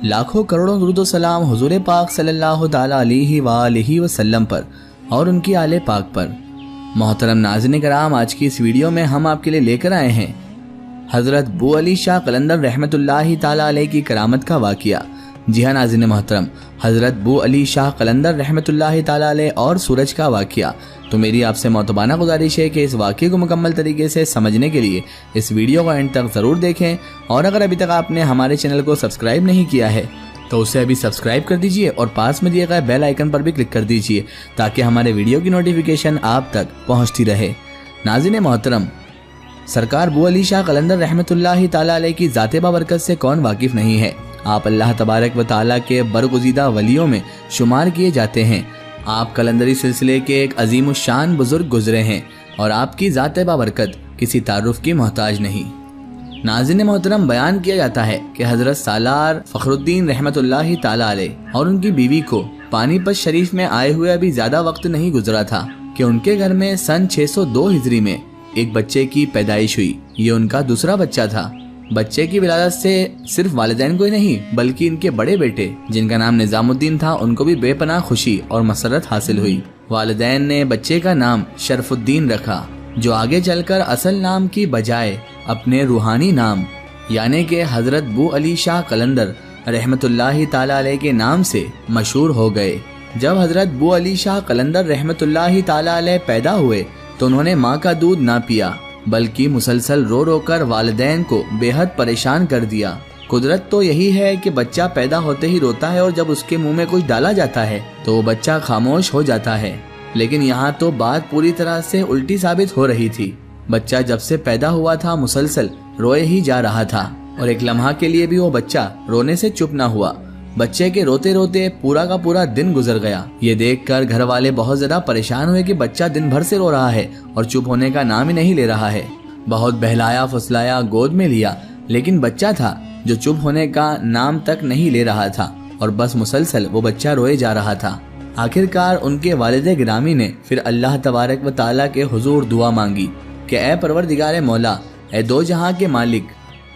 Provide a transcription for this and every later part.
लाखों करोड़ों दुरूद सलाम हुजूर पाक सल्लल्लाहु ताला अलैहि वसल्लम पर और उनकी आले पाक पर। मोहतरम नाज़रीन कराम, आज की इस वीडियो में हम आपके लिए लेकर आए हैं हज़रत बू अली शाह कलंदर रहमतुल्लाहि ताला अलैहि की करामत का वाक़िया। जी हाँ नाज़रीन मोहतरम, हज़रत बू अली शाह कलंदर रहमतुल्लाहि ताला अलैहि और सूरज का वाक़िया। तो मेरी आपसे मोतबाना गुजारिश है कि इस वाक़े को मुकम्मल तरीके से समझने के लिए इस वीडियो को एंड तक ज़रूर देखें। और अगर अभी तक आपने हमारे चैनल को सब्सक्राइब नहीं किया है तो उसे अभी सब्सक्राइब कर दीजिए और पास में दिए गए बेल आइकन पर भी क्लिक कर दीजिए ताकि हमारे वीडियो की नोटिफिकेशन आप तक पहुँचती रहे। नाज़रीन मोहतरम, सरकार बू अली शाह कलंदर रहमतुल्लाहि ताला अलैहि की ज़ाते बाबरकत से कौन वाकिफ़ नहीं है। आप अल्लाह तबारक व ताला के बरगुज़ीदा वलियों में शुमार किए जाते हैं। आप कलंदरी सिलसिले के एक अजीम शान बुजुर्ग गुजरे हैं और आपकी ज़ाते बाबरकत किसी तारुफ की मोहताज नहीं। नाज़रीन मोहतरम, बयान किया जाता है कि हज़रत सालार फ़खरुद्दीन रहमतुल्लाहि ताला अलैहि और उनकी बीवी को पानीपत शरीफ में आए हुए अभी ज़्यादा वक्त नहीं गुजरा था कि उनके घर में सन 602 हिजरी में एक बच्चे की पैदाइश हुई। ये उनका दूसरा बच्चा था। बच्चे की विलादत से सिर्फ वालिदैन को ही नहीं बल्कि इनके बड़े बेटे जिनका नाम निजामुद्दीन था उनको भी बेपनाह खुशी और मसरत हासिल हुई। वालिदैन ने बच्चे का नाम शरफुद्दीन रखा, जो आगे चलकर असल नाम की बजाय अपने रूहानी नाम यानी कि हजरत बू अली शाह कलंदर रहमतुल्लाहि ताला अलैहि के नाम से मशहूर हो गए। जब हजरत बू अली शाह कलंदर रहमतुल्लाहि ताला अलैहि पैदा हुए तो उन्होंने माँ का दूध ना पिया बल्कि मुसलसल रो रो कर वालिदैन को बेहद परेशान कर दिया। कुदरत तो यही है कि बच्चा पैदा होते ही रोता है और जब उसके मुंह में कुछ डाला जाता है तो वो बच्चा खामोश हो जाता है। लेकिन यहाँ तो बात पूरी तरह से उल्टी साबित हो रही थी। बच्चा जब से पैदा हुआ था मुसलसल रोए ही जा रहा था और एक लम्हा के लिए भी वो बच्चा रोने से चुप ना हुआ। बच्चे के रोते रोते पूरा का पूरा दिन गुजर गया। ये देखकर घर वाले बहुत ज्यादा परेशान हुए कि बच्चा दिन भर से रो रहा है और चुप होने का नाम ही नहीं ले रहा है। बहुत बहलाया फुसलाया, गोद में लिया, लेकिन बच्चा था जो चुप होने का नाम तक नहीं ले रहा था और बस मुसलसल वो बच्चा रोए जा रहा था। आखिरकार उनके वालिद गिरामी ने फिर अल्लाह तबारक व ताला के हुजूर दुआ मांगी कि ए परवरदिगार मौला, ए दो जहां के मालिक,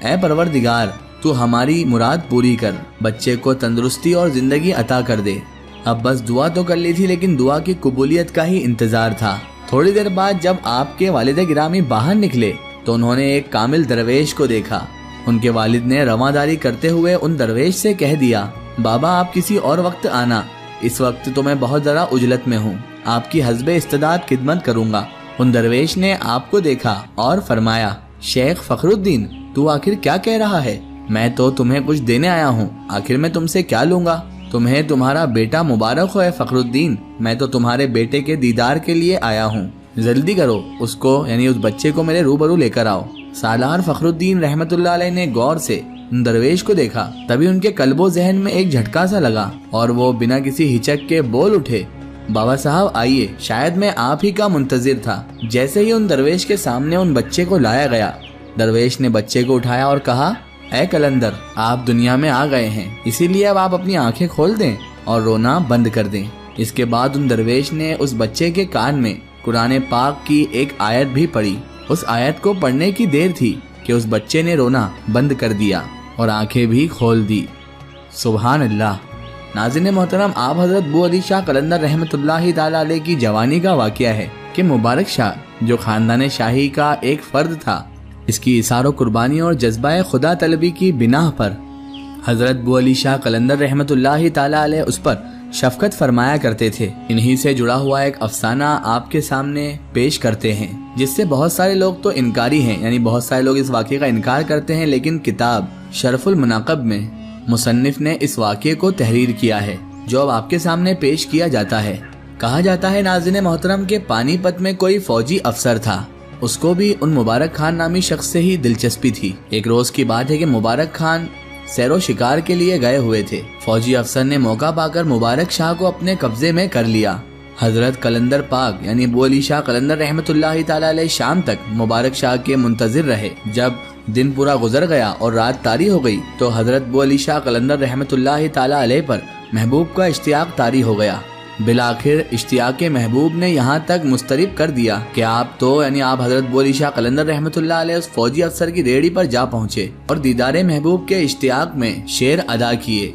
ए परवरदिगार तू हमारी मुराद पूरी कर, बच्चे को तंदुरुस्ती और जिंदगी अता कर दे। अब बस दुआ तो कर ली थी लेकिन दुआ की कबूलियत का ही इंतजार था। थोड़ी देर बाद जब आपके वालिद गिरामी बाहर निकले तो उन्होंने एक कामिल दरवेश को देखा। उनके वालिद ने रवादारी करते हुए उन दरवेश से कह दिया, बाबा आप किसी और वक्त आना, इस वक्त तो मैं बहुत ज़रा उजलत में हूँ, आपकी हस्बे इस्तेदाद खिदमत करूँगा। उन दरवेश ने आपको देखा और फरमाया, शेख फ़खरुद्दीन तू आखिर क्या कह रहा है? मैं तो तुम्हें कुछ देने आया हूँ, आखिर मैं तुमसे क्या लूंगा? तुम्हें तुम्हारा बेटा मुबारक हो फ़खरुद्दीन, मैं तो तुम्हारे बेटे के दीदार के लिए आया हूँ, जल्दी करो, उसको यानी उस बच्चे को मेरे रूबरू लेकर आओ। सालार फ़खरुद्दीन रहमतुल्लाह अलैहि ने गौर से उन दरवेश को देखा। तभी उनके कल्बो जहन में एक झटका सा लगा और वो बिना किसी हिचक के बोल उठे, बाबा साहब आइए, शायद मैं आप ही का मुंतजिर था। जैसे ही उन दरवेश के सामने उन बच्चे को लाया गया, दरवेश ने बच्चे को उठाया और कहा, ऐ कलंदर आप दुनिया में आ गए हैं, इसीलिए अब आप अपनी आंखें खोल दें और रोना बंद कर दें। इसके बाद उन दरवेश ने उस बच्चे के कान में कुरान पाक की एक आयत भी पढ़ी। उस आयत को पढ़ने की देर थी कि उस बच्चे ने रोना बंद कर दिया और आंखें भी खोल दी। सुभान अल्लाह। नाज़रीन मोहतरम, आप हजरत बू अली शाह कलंदर रहमतुल्लाहि ताला अलैहि की जवानी का वाक़या है कि मुबारक शाह जो खानदान शाही का एक फर्द था, इसकी इसारों कुर्बानी और जज्बा खुदा तलबी की बिना पर हजरत बू अली शाह कलंदर रहमतुल्लाहि ताला अलैहि उस पर शफकत फरमाया करते थे। इन्हीं से जुड़ा हुआ एक अफसाना आपके सामने पेश करते हैं जिससे बहुत सारे लोग तो इनकारी हैं, यानी बहुत सारे लोग इस वाक़े का इनकार करते हैं, लेकिन किताब शरफुल मुनाक़ब में मुसन्निफ ने इस वाक़े को तहरीर किया है जो अब आपके सामने पेश किया जाता है। कहा जाता है नाज़रीन मोहतरम के पानीपत में कोई फौजी अफसर था, उसको भी उन मुबारक खान नामी शख्स से ही दिलचस्पी थी। एक रोज की बात है कि मुबारक खान सैरो शिकार के लिए गए हुए थे। फौजी अफसर ने मौका पाकर मुबारक शाह को अपने कब्जे में कर लिया। हजरत कलंदर पाक यानी बू अली शाह कलंदर रहमतुल्लाहि ताला अलैहि शाम तक मुबारक शाह के मुंतजिर रहे। जब दिन पूरा गुजर गया और रात तारी हो गई तो हजरत बू अली शाह कलंदर रहमतुल्लाहि ताला अलैहि पर महबूब का इश्तियाक तारी हो गया। बिलाखिर इश्तियाक महबूब ने यहाँ तक मुस्तरिब कर दिया कि आप हजरत बू अली शाह कलंदर रहमतुल्लाह अलैह उस फौजी अफसर की रेहड़ी पर जा पहुँचे और दीदारे महबूब के इश्तियाक में शेर अदा किए।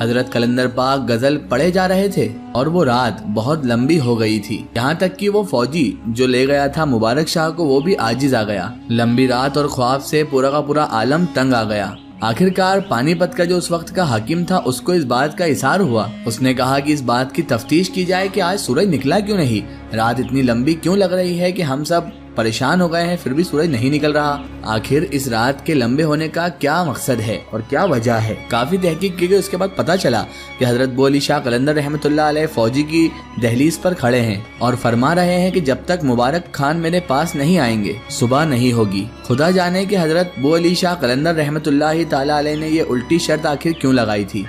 हजरत कलंदर पाक गजल पढ़े जा रहे थे और वो रात बहुत लंबी हो गई थी, यहाँ तक कि वो फौजी जो ले गया था मुबारक शाह को वो भी आजिज आ गया। लंबी रात और ख्वाब से पूरा का पूरा आलम तंग आ गया। आखिरकार पानीपत का जो उस वक्त का हाकिम था उसको इस बात का इशार हुआ। उसने कहा कि इस बात की तफ्तीश की जाए कि आज सूरज निकला क्यों नहीं, रात इतनी लंबी क्यों लग रही है कि हम सब परेशान हो गए हैं, फिर भी सूरज नहीं निकल रहा। आखिर इस रात के लंबे होने का क्या मकसद है और क्या वजह है। काफी तहकीक की गई, उसके बाद पता चला कि हजरत बू अली शाह कलंदर रहमतुल्लाह अलैह फौजी की दहलीज पर खड़े हैं और फरमा रहे हैं कि जब तक मुबारक खान मेरे पास नहीं आएंगे सुबह नहीं होगी। खुदा जाने कि हजरत बू अली शाह कलंदर रहमतुल्लाह ताला अलैह ने ये उल्टी शर्त आखिर क्यों लगाई थी।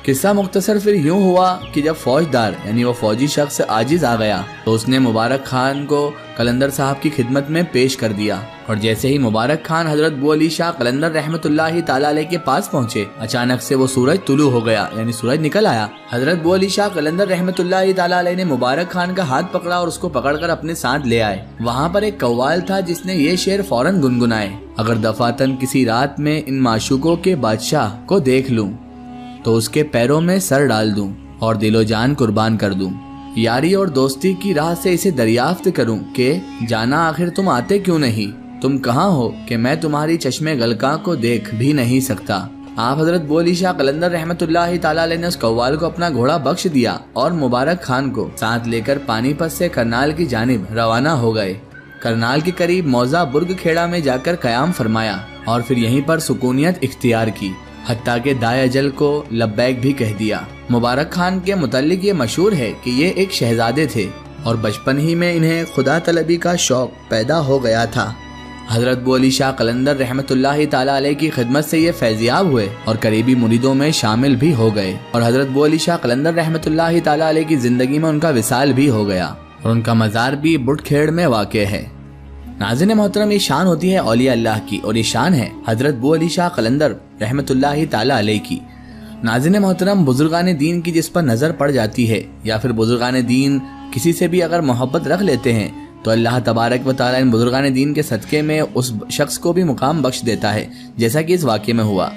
किस्सा मुख्तसर फिर यूं हुआ कि जब फौजदार वो फौजी शख्स आजिज आ गया तो उसने मुबारक खान को कलंदर साहब की खिदमत में पेश कर दिया और जैसे ही मुबारक खान हजरत बू अली शाह कलंदर रहमतुल्लाह ताला अलैह के पास पहुंचे, अचानक से वो सूरज तुलू हो गया, सूरज निकल आया। हजरत बू अली शाह कलंदर रहमतुल्लाह ताला अलैह ने मुबारक खान का हाथ पकड़ा और उसको पकड़कर अपने साथ ले आए। वहाँ पर एक कव्वाल था जिसने ये शेर फौरन गुनगुनाए, अगर दफातन किसी रात में इन माशूकों के बादशाह को देख लूं तो उसके पैरों में सर डाल दूं और दिलो जान कुर्बान कर दूं। यारी और दोस्ती की राह से इसे दरियाफ्त करूं कि जाना आखिर तुम आते क्यों नहीं, तुम कहाँ हो कि मैं तुम्हारी चश्मे गलका को देख भी नहीं सकता। आप हजरत बू अली शाह कलंदर रहमतुल्लाह ताला अलैह ने उस कव्वाल को अपना घोड़ा बख्श दिया और मुबारक खान को साथ लेकर पानीपत से करनाल की जानिब रवाना हो गए। करनाल के करीब मौजा बुर्ग खेड़ा में जाकर कयाम फरमाया और फिर यहीं पर सुकूनियत इख्तियार की, हत्ता के दाए अजल को लब्बैक भी कह दिया। मुबारक खान के मुताल्लिक ये मशहूर है कि ये एक शहजादे थे और बचपन ही में इन्हें खुदा तलबी का शौक पैदा हो गया था। हजरत बू अली शाह कलंदर रहमतुल्लाह ताला अलैह की खिदमत से ये फैजियाब हुए और करीबी मुरीदों में शामिल भी हो गए और हजरत बू अली शाह कलंदर रहमतुल्लाह ताला अलैह की जिंदगी में उनका विसाल भी हो गया और उनका मज़ार भी बुटखेड़ में वाक़ है। नाज़रीन मोहतरम, ये शान होती है औलिया अल्लाह की और ये शान है हजरत बू अली शाह कलंदर रहमतुल्लाह ताला अलैह की। नाज़रीन मोहतरम, बुजुर्गान दीन की जिस पर नज़र पड़ जाती है या फिर बुजुर्गान दीन किसी से भी अगर मोहब्बत रख लेते हैं तो अल्लाह तबारक व तआला इन बुजुर्गान दीन के सदक़े में उस शख्स को भी मुकाम बख्श देता है, जैसा कि इस वाक़े में हुआ।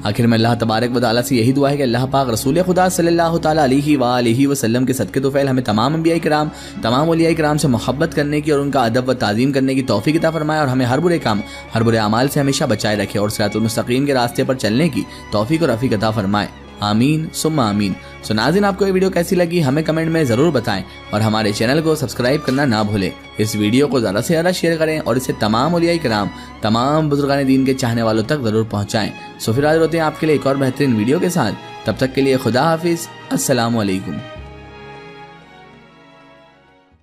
आखिर में अल्लाह तबारक व तआला से यही दुआ है कि अल्लाह पाक रसूल खुदा सल्लल्लाहु तआला अलैहि वसल्लम के सदक़े तोफ़ैल हमें तमाम अंबिया किराम तमाम औलिया किराम से मोहब्बत करने की और उनका अदब व ताज़ीम करने की तौफ़ीक़ अता फरमाए और हमें हर बुरे काम हर बुरे अमाल से हमेशा बचाए रखे और सिरातुल मुस्तक़ीम के रास्ते पर चलने की तौफ़ीक़ और रफ़ीक़ अता फरमाए। आमीन सुम्मा आमीन। सो नाज़रीन, आपको ये वीडियो कैसी लगी हमें कमेंट में ज़रूर बताएं और हमारे चैनल को सब्सक्राइब करना ना भूलें। इस वीडियो को ज़्यादा से ज़्यादा शेयर करें और इसे तमाम औलिया किराम तमाम बुजुर्गान दीन के चाहने वालों तक ज़रूर पहुँचाएँ। सो फिर हाज़िर होते हैं आपके लिए एक और बेहतरीन वीडियो के साथ। तब तक के लिए खुदा हाफिज़। अस्सलामु अलैकुम।